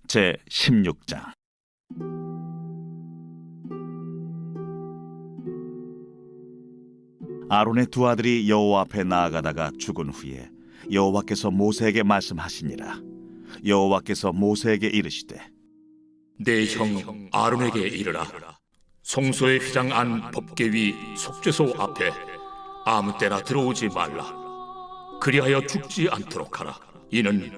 제 16장. 아론의 두 아들이 여호와 앞에 나아가다가 죽은 후에 여호와께서 모세에게 말씀하시니라. 여호와께서 모세에게 이르시되, 내 형 아론에게 이르라. 성소의 휘장 안 법궤 위 속죄소 앞에 아무 때나 들어오지 말라. 그리하여 죽지 않도록 하라. 이는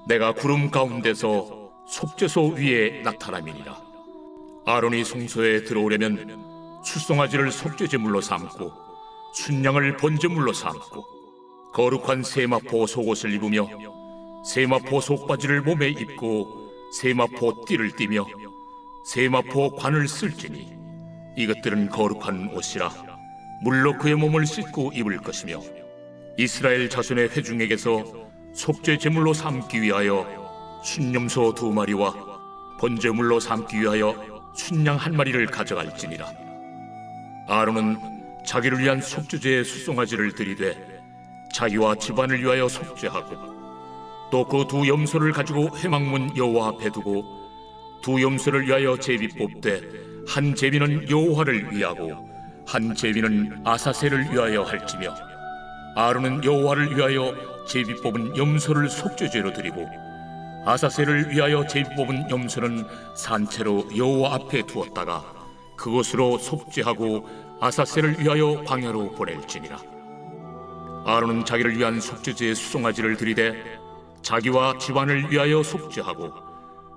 내가 구름 가운데서 속죄소 위에 나타남이니라. 아론이 성소에 들어오려면 숫송아지를 속죄제물로 삼고 순양을 번제물로 삼고 거룩한 세마포 속옷을 입으며 세마포 속바지를 몸에 입고 세마포 띠를 띠며 세마포 관을 쓸지니 이것들은 거룩한 옷이라 물로 그의 몸을 씻고 입을 것이며 이스라엘 자손의 회중에게서 속죄 제물로 삼기 위하여 순염소 2마리와 번제물로 삼기 위하여 순양 1마리를 가져갈지니라. 아론은 자기를 위한 속죄제의 숫송아지를 들이되 자기와 집안을 위하여 속죄하고 또 그 2 염소를 가지고 회막문 여호와 앞에 두고 2 염소를 위하여 제비 뽑되 한 제비는 여호와를 위하고 한 제비는 아사셀을 위하여 할지며 아론은 여호와를 위하여 제비 뽑은 염소를 속죄제로 드리고 아사셀을 위하여 제비 뽑은 염소는 산채로 여호와 앞에 두었다가 그것으로 속죄하고 아사셀을 위하여 광야로 보낼지니라. 아론은 자기를 위한 속죄제의 수송아지를 드리되 자기와 집안을 위하여 속죄하고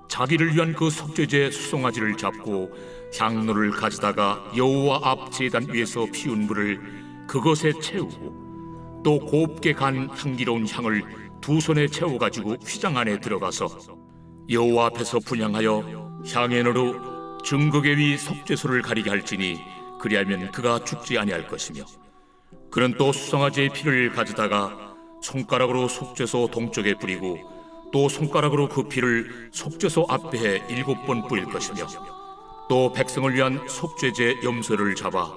자기를 위한 그 속죄제 수송아지를 잡고 향로를 가져다가 여호와 앞 제단 위에서 피운 불을 그것에 채우고 또 곱게 간 향기로운 향을 2 손에 채워가지고 휘장 안에 들어가서 여호와 앞에서 분향하여 향연으로 증거궤 위 속죄소를 가리게 할지니 그리하면 그가 죽지 아니할 것이며 그는 또 수송아지의 피를 가져다가 손가락으로 속죄소 동쪽에 뿌리고 또 손가락으로 그 피를 속죄소 앞에 7번 뿌릴 것이며 또 백성을 위한 속죄제 염소를 잡아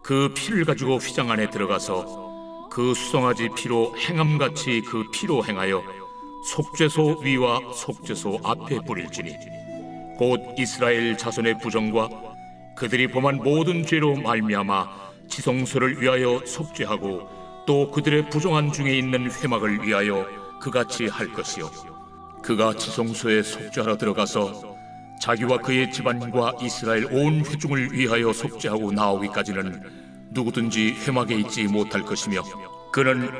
그 피를 가지고 휘장 안에 들어가서 그 수송아지 피로 행함같이 그 피로 행하여 속죄소 위와 속죄소 앞에 뿌릴지니 곧 이스라엘 자손의 부정과 그들이 범한 모든 죄로 말미암아 지성소를 위하여 속죄하고 또 그들의 부정한 중에 있는 회막을 위하여 그같이 할 것이요 그가 지성소에 속죄하러 들어가서 자기와 그의 집안과 이스라엘 온 회중을 위하여 속죄하고 나오기까지는 누구든지 회막에 있지 못할 것이며 그는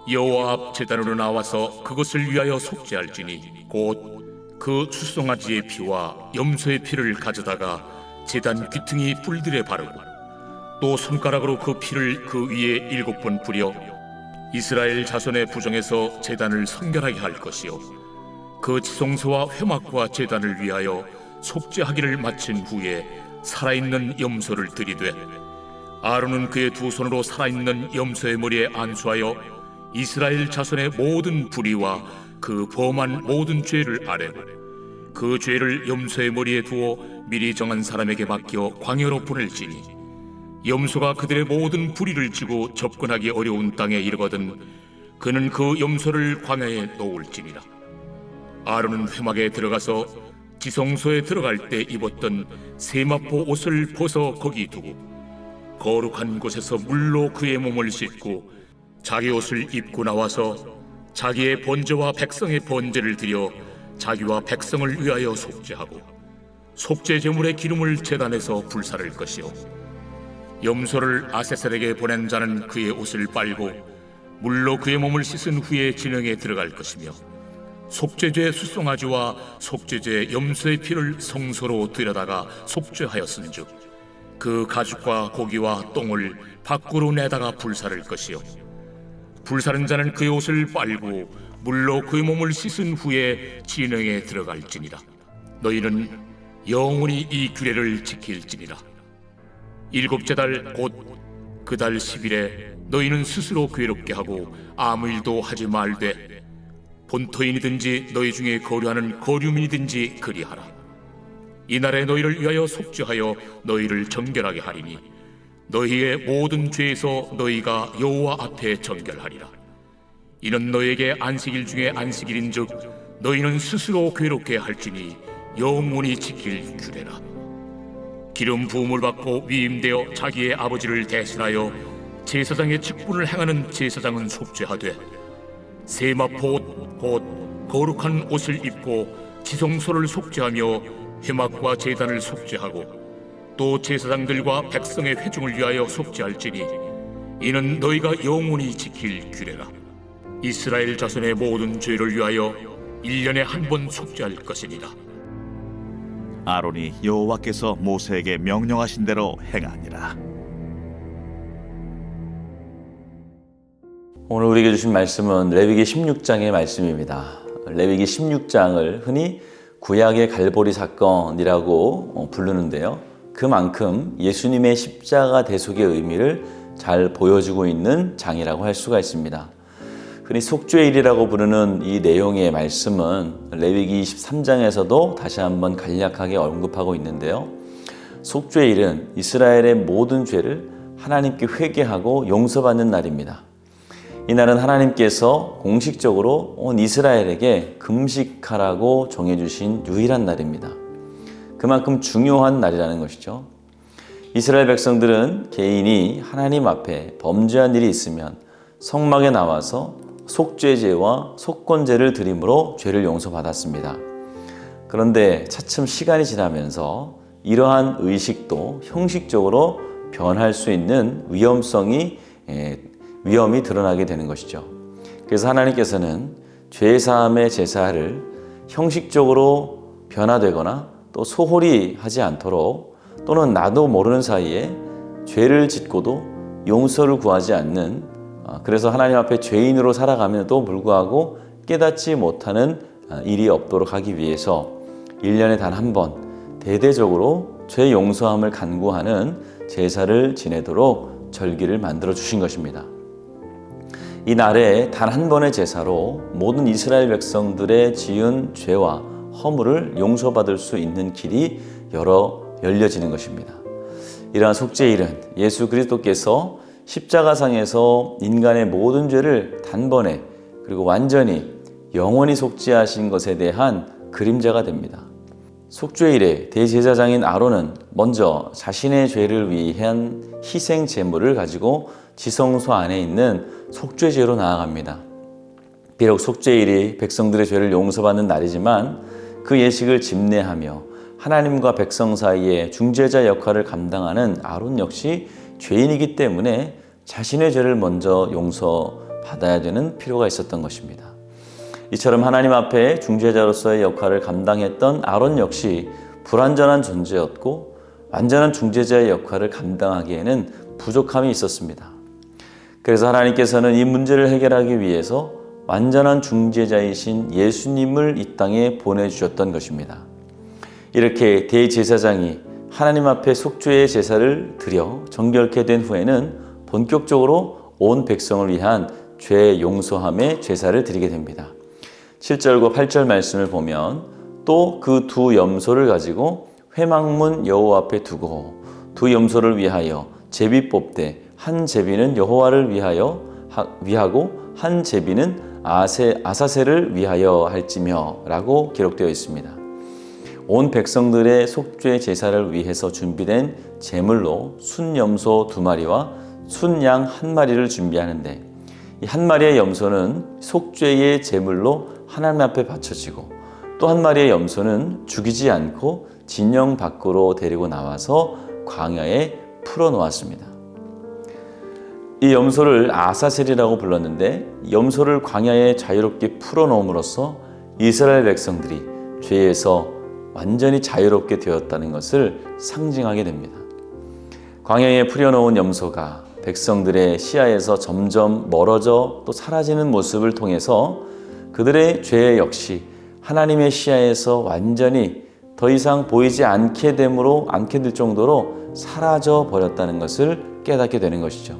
여호와 앞 제단으로 나와서 그것을 위하여 속죄할지니 곧 그 수송아지의 피와 염소의 피를 가져다가 제단 귀퉁이 뿔들에 바르고 또 손가락으로 그 피를 그 위에 7번 뿌려 이스라엘 자손의 부정에서 제단을 성결하게 할 것이요 그 지성소와 회막과 제단을 위하여 속죄하기를 마친 후에 살아있는 염소를 들이되 아론은 그의 2 손으로 살아있는 염소의 머리에 안수하여 이스라엘 자손의 모든 불의와 그 범한 모든 죄를 아뢰고 그 죄를 염소의 머리에 두어 미리 정한 사람에게 맡겨 광야로 보낼지니 염소가 그들의 모든 불의를 지고 접근하기 어려운 땅에 이르거든 그는 그 염소를 광야에 놓을지니라. 아론은 회막에 들어가서 지성소에 들어갈 때 입었던 세마포 옷을 벗어 거기 두고 거룩한 곳에서 물로 그의 몸을 씻고 자기 옷을 입고 나와서 자기의 번제와 백성의 번제를 드려 자기와 백성을 위하여 속죄하고 속죄 제물의 기름을 제단에서 불사를 것이요 염소를 아세셀에게 보낸 자는 그의 옷을 빨고 물로 그의 몸을 씻은 후에 진영에 들어갈 것이며 속죄제 숫송아지와 속죄제 염소의 피를 성소로 들여다가 속죄하였은즉 그 가죽과 고기와 똥을 밖으로 내다가 불사를 것이요 불사른 자는 그의 옷을 빨고 물로 그의 몸을 씻은 후에 진영에 들어갈지니라. 너희는 영원히 이 규례를 지킬지니라. 7째 달 곧 그 달 10일에 너희는 스스로 괴롭게 하고 아무 일도 하지 말되 본토인이든지 너희 중에 거류하는 거류민이든지 그리하라. 이날에 너희를 위하여 속죄하여 너희를 정결하게 하리니 너희의 모든 죄에서 너희가 여호와 앞에 정결하리라. 이는 너희에게 안식일 중에 안식일인즉 너희는 스스로 괴롭게 할지니 영원히 지킬 규례라. 기름 부음을 받고 위임되어 자기의 아버지를 대신하여 제사장의 직분을 행하는 제사장은 속죄하되, 세마포 곧 거룩한 옷을 입고 지성소를 속죄하며 회막과 제단을 속죄하고 또 제사장들과 백성의 회중을 위하여 속죄할지니 이는 너희가 영원히 지킬 규례라. 이스라엘 자손의 모든 죄를 위하여 1년에 한 번 속죄할 것이니라. 아론이 여호와께서 모세에게 명령하신 대로 행하니라. 오늘 우리에게 주신 말씀은 레위기 16장의 말씀입니다. 레위기 16장을 흔히 구약의 갈보리 사건이라고 부르는데요. 그만큼 예수님의 십자가 대속의 의미를 잘 보여주고 있는 장이라고 할 수가 있습니다. 흔히 속죄일이라고 부르는 이 내용의 말씀은 레위기 23장에서도 다시 한번 간략하게 언급하고 있는데요. 속죄일은 이스라엘의 모든 죄를 하나님께 회개하고 용서받는 날입니다. 이날은 하나님께서 공식적으로 온 이스라엘에게 금식하라고 정해주신 유일한 날입니다. 그만큼 중요한 날이라는 것이죠. 이스라엘 백성들은 개인이 하나님 앞에 범죄한 일이 있으면 성막에 나와서 속죄제와 속건제를 드림으로 죄를 용서받았습니다. 그런데 차츰 시간이 지나면서 이러한 의식도 형식적으로 변할 수 있는 위험이 드러나게 되는 것이죠. 그래서 하나님께서는 죄사함의 제사를 형식적으로 변화되거나 또 소홀히 하지 않도록, 또는 나도 모르는 사이에 죄를 짓고도 용서를 구하지 않는, 그래서 하나님 앞에 죄인으로 살아가면도 불구하고 깨닫지 못하는 일이 없도록 하기 위해서 1년에 단 한 번 대대적으로 죄 용서함을 간구하는 제사를 지내도록 절기를 만들어 주신 것입니다. 이 날에 단 한 번의 제사로 모든 이스라엘 백성들의 지은 죄와 허물을 용서받을 수 있는 길이 열려지는 것입니다. 이러한 속죄일은 예수 그리스도께서 십자가상에서 인간의 모든 죄를 단번에 그리고 완전히 영원히 속죄하신 것에 대한 그림자가 됩니다. 속죄일에 대제사장인 아론은 먼저 자신의 죄를 위한 희생 제물을 가지고 지성소 안에 있는 속죄제로 나아갑니다. 비록 속죄일이 백성들의 죄를 용서받는 날이지만 그 예식을 집례하며 하나님과 백성 사이에 중재자 역할을 감당하는 아론 역시 죄인이기 때문에 자신의 죄를 먼저 용서받아야 되는 필요가 있었던 것입니다. 이처럼 하나님 앞에 중재자로서의 역할을 감당했던 아론 역시 불완전한 존재였고 완전한 중재자의 역할을 감당하기에는 부족함이 있었습니다. 그래서 하나님께서는 이 문제를 해결하기 위해서 완전한 중재자이신 예수님을 이 땅에 보내주셨던 것입니다. 이렇게 대제사장이 하나님 앞에 속죄의 제사를 드려 정결케 된 후에는 본격적으로 온 백성을 위한 죄 용서함의 제사를 드리게 됩니다. 7절과 8절 말씀을 보면 또 그 두 염소를 가지고 회막문 여호와 앞에 두고 두 염소를 위하여 제비 뽑되 한 제비는 여호와를 위하고 한 제비는 아사셀을 위하여 할지며 라고 기록되어 있습니다. 온 백성들의 속죄 제사를 위해서 준비된 제물로 순염소 2마리와 순양 1마리를 준비하는데, 이 1마리의 염소는 속죄의 제물로 하나님 앞에 바쳐지고 또 1마리의 염소는 죽이지 않고 진영 밖으로 데리고 나와서 광야에 풀어놓았습니다. 이 염소를 아사셀이라고 불렀는데, 염소를 광야에 자유롭게 풀어놓음으로써 이스라엘 백성들이 죄에서 완전히 자유롭게 되었다는 것을 상징하게 됩니다. 광야에 풀어놓은 염소가 백성들의 시야에서 점점 멀어져 또 사라지는 모습을 통해서 그들의 죄 역시 하나님의 시야에서 완전히 더 이상 보이지 않게 될 정도로 사라져 버렸다는 것을 깨닫게 되는 것이죠.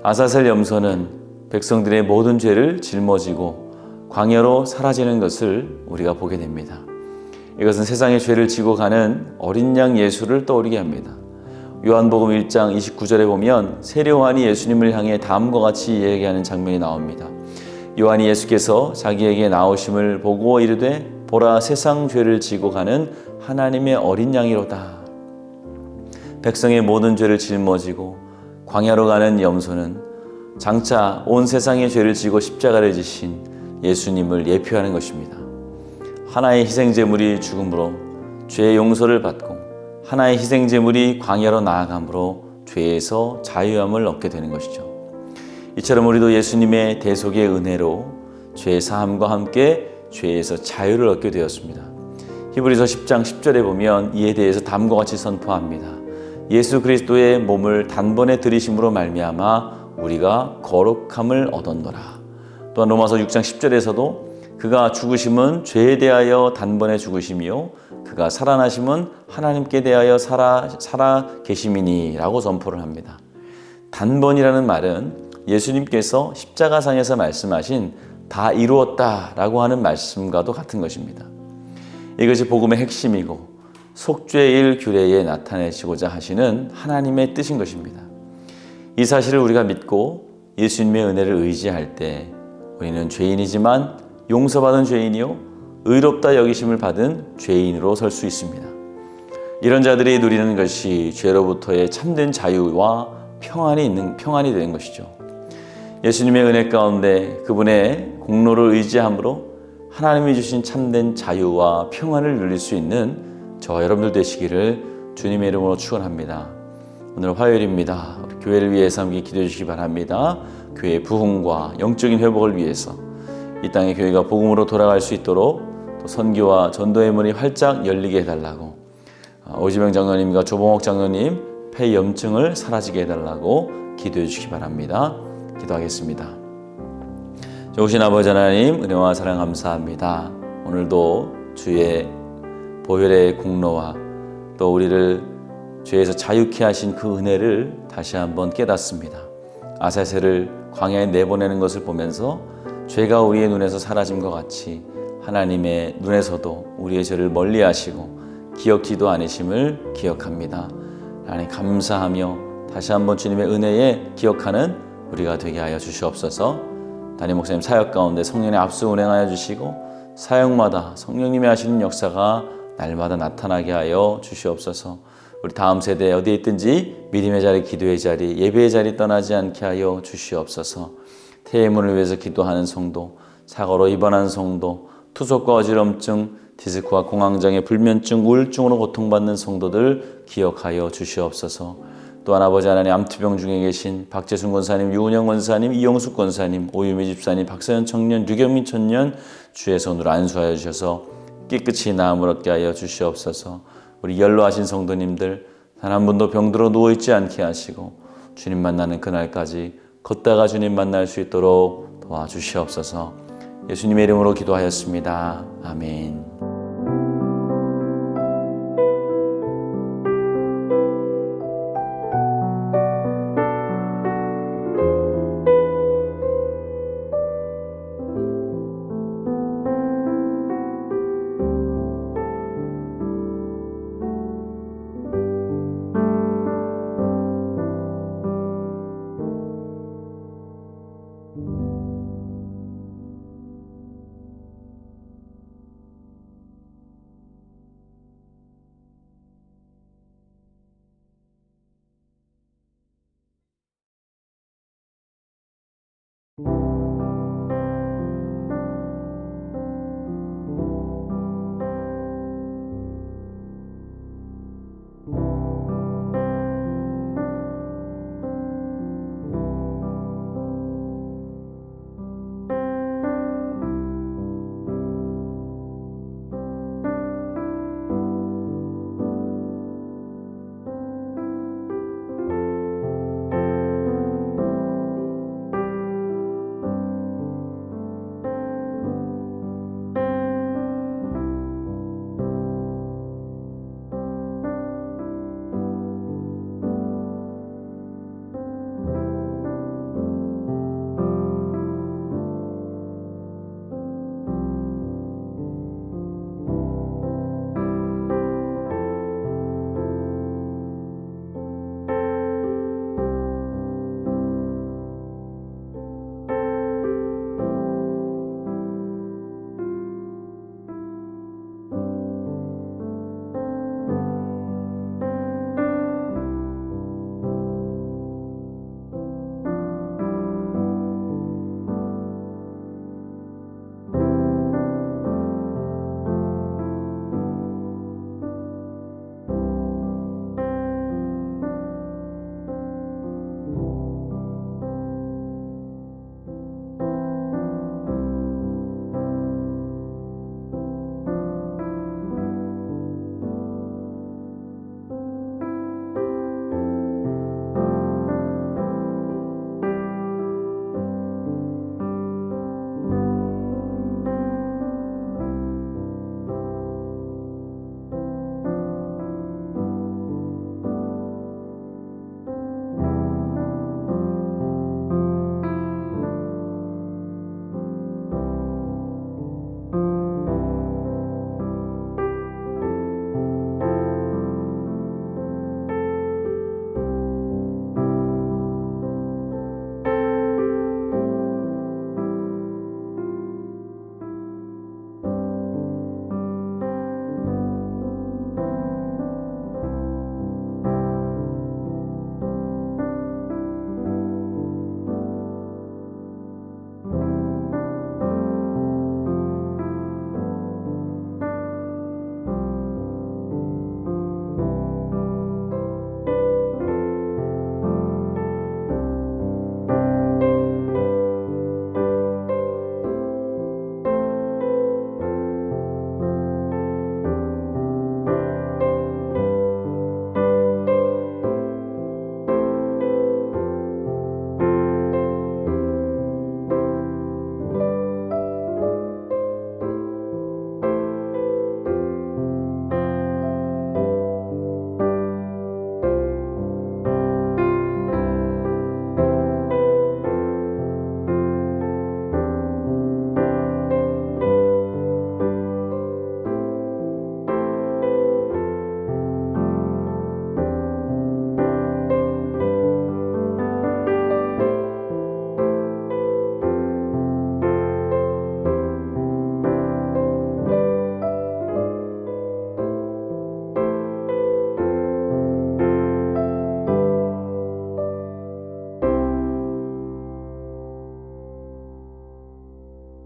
아사셀 염소는 백성들의 모든 죄를 짊어지고 광야로 사라지는 것을 우리가 보게 됩니다. 이것은 세상의 죄를 지고 가는 어린 양 예수를 떠오르게 합니다. 요한복음 1장 29절에 보면 세례요한이 예수님을 향해 다음과 같이 얘기하는 장면이 나옵니다. 요한이 예수께서 자기에게 나오심을 보고 이르되 보라 세상 죄를 지고 가는 하나님의 어린 양이로다. 백성의 모든 죄를 짊어지고 광야로 가는 염소는 장차 온 세상의 죄를 지고 십자가를 지신 예수님을 예표하는 것입니다. 하나의 희생제물이 죽음으로 죄의 용서를 받고 하나의 희생제물이 광야로 나아감으로 죄에서 자유함을 얻게 되는 것이죠. 이처럼 우리도 예수님의 대속의 은혜로 죄의 사함과 함께 죄에서 자유를 얻게 되었습니다. 히브리서 10장 10절에 보면 이에 대해서 다음과 같이 선포합니다. 예수 그리스도의 몸을 단번에 들이심으로 말미암아 우리가 거룩함을 얻었노라. 또한 로마서 6장 10절에서도 그가 죽으심은 죄에 대하여 단번에 죽으심이요 그가 살아나심은 하나님께 대하여 살아 계심이니 라고 선포를 합니다. 단번이라는 말은 예수님께서 십자가상에서 말씀하신 다 이루었다 라고 하는 말씀과도 같은 것입니다. 이것이 복음의 핵심이고 속죄일 규례에 나타내시고자 하시는 하나님의 뜻인 것입니다. 이 사실을 우리가 믿고 예수님의 은혜를 의지할 때 우리는 죄인이지만 용서받은 죄인이요 의롭다 여기심을 받은 죄인으로 설 수 있습니다. 이런 자들이 누리는 것이 죄로부터의 참된 자유와 평안이 되는 것이죠. 예수님의 은혜 가운데 그분의 공로를 의지함으로 하나님이 주신 참된 자유와 평안을 누릴 수 있는 저와 여러분들 되시기를 주님의 이름으로 축원합니다. 오늘 화요일입니다. 우리 교회를 위해서 함께 기도해 주시기 바랍니다. 교회의 부흥과 영적인 회복을 위해서 이 땅의 교회가 복음으로 돌아갈 수 있도록 또 선교와 전도의 문이 활짝 열리게 해달라고 오지명 장로님과 조봉옥 장로님 폐염증을 사라지게 해달라고 기도해 주시기 바랍니다. 기도하겠습니다. 좋으신 아버지 하나님 은혜와 사랑 감사합니다. 오늘도 주의 보혈의 공로와 또 우리를 죄에서 자유케 하신 그 은혜를 다시 한번 깨닫습니다. 아사셀을 광야에 내보내는 것을 보면서 죄가 우리의 눈에서 사라짐과 같이 하나님의 눈에서도 우리의 죄를 멀리 하시고 기억지도 않으심을 기억합니다. 하나님 감사하며 다시 한번 주님의 은혜에 기억하는 우리가 되게 하여 주시옵소서. 담임 목사님 사역 가운데 성령의 압수 운행하여 주시고 사역마다 성령님이 하시는 역사가 날마다 나타나게 하여 주시옵소서. 우리 다음 세대 어디에 있든지 믿음의 자리, 기도의 자리, 예배의 자리 떠나지 않게 하여 주시옵소서. 태의문을 위해서 기도하는 성도, 사고로 입원한 성도, 투석과 어지럼증, 디스크와 공황장애, 불면증, 우울증으로 고통받는 성도들 기억하여 주시옵소서. 또한 아버지 하나님 암투병 중에 계신 박재순 권사님, 유은영 권사님, 이영숙 권사님, 오유미 집사님, 박서연 청년, 류경민 청년 주의 손으로 안수하여 주셔서 깨끗이 나음을 얻게 하여 주시옵소서. 우리 연로하신 성도님들 단 한 분도 병들어 누워있지 않게 하시고 주님 만나는 그날까지 걷다가 주님 만날 수 있도록 도와주시옵소서. 예수님의 이름으로 기도하였습니다. 아멘.